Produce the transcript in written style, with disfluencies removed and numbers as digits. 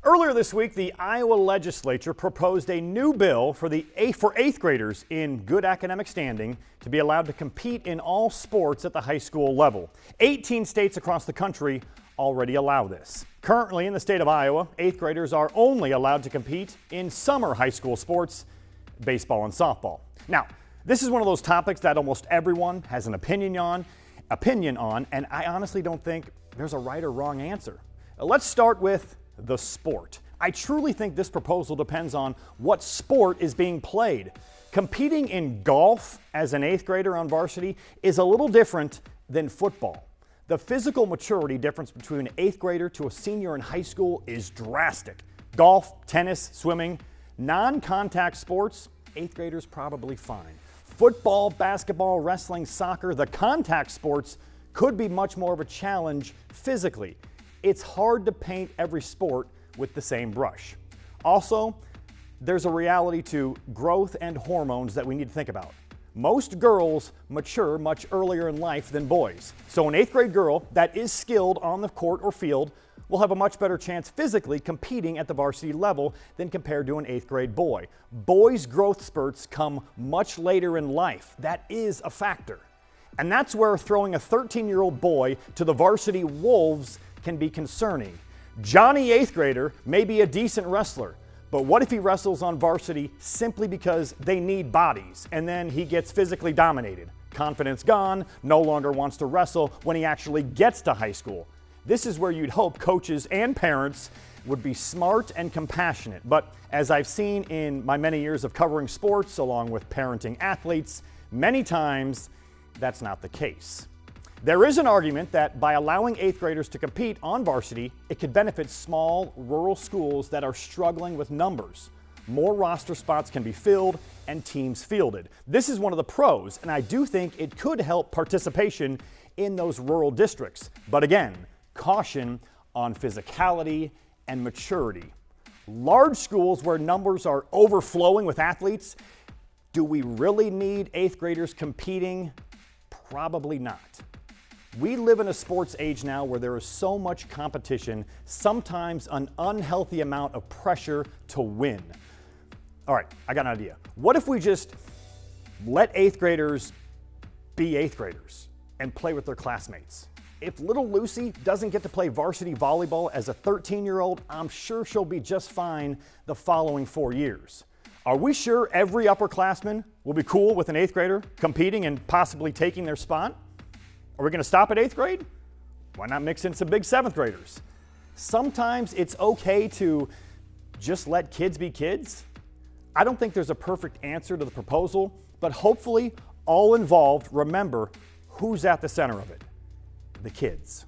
Earlier this week, the Iowa legislature proposed a new bill for eighth graders in good academic standing to be allowed to compete in all sports at the high school level. 18 states across the country already allow this. Currently in the state of Iowa, eighth graders are only allowed to compete in summer high school sports, baseball and softball. Now, this is one of those topics that almost everyone has an opinion on, and I honestly don't think there's a right or wrong answer. Let's start with the sport. I truly think this proposal depends on what sport is being played. Competing in golf as an eighth grader on varsity is a little different than football. The physical maturity difference between an eighth grader to a senior in high school is drastic. Golf, tennis, swimming, non-contact sports, eighth graders probably fine. Football, basketball, wrestling, soccer, the contact sports could be much more of a challenge physically. It's hard to paint every sport with the same brush. Also, there's a reality to growth and hormones that we need to think about. Most girls mature much earlier in life than boys. So an eighth grade girl that is skilled on the court or field will have a much better chance physically competing at the varsity level than compared to an eighth grade boy. Boys' growth spurts come much later in life. That is a factor. And that's where throwing a 13-year-old boy to the varsity Wolves can be concerning. Johnny, eighth grader, may be a decent wrestler, but what if he wrestles on varsity simply because they need bodies and then he gets physically dominated? Confidence gone, no longer wants to wrestle when he actually gets to high school. This is where you'd hope coaches and parents would be smart and compassionate, but as I've seen in my many years of covering sports along with parenting athletes, many times that's not the case. There is an argument that by allowing eighth graders to compete on varsity, it could benefit small rural schools that are struggling with numbers. More roster spots can be filled and teams fielded. This is one of the pros, and I do think it could help participation in those rural districts. But again, caution on physicality and maturity. Large schools where numbers are overflowing with athletes, do we really need eighth graders competing? Probably not. We live in a sports age now where there is so much competition, sometimes an unhealthy amount of pressure to win. All right, I got an idea. What if we just let eighth graders be eighth graders and play with their classmates? If little Lucy doesn't get to play varsity volleyball as a 13-year-old, I'm sure she'll be just fine the following 4 years. Are we sure every upperclassman will be cool with an eighth grader competing and possibly taking their spot? Are we going to stop at eighth grade? Why not mix in some big seventh graders? Sometimes it's okay to just let kids be kids. I don't think there's a perfect answer to the proposal, but hopefully all involved remember who's at the center of it: the kids.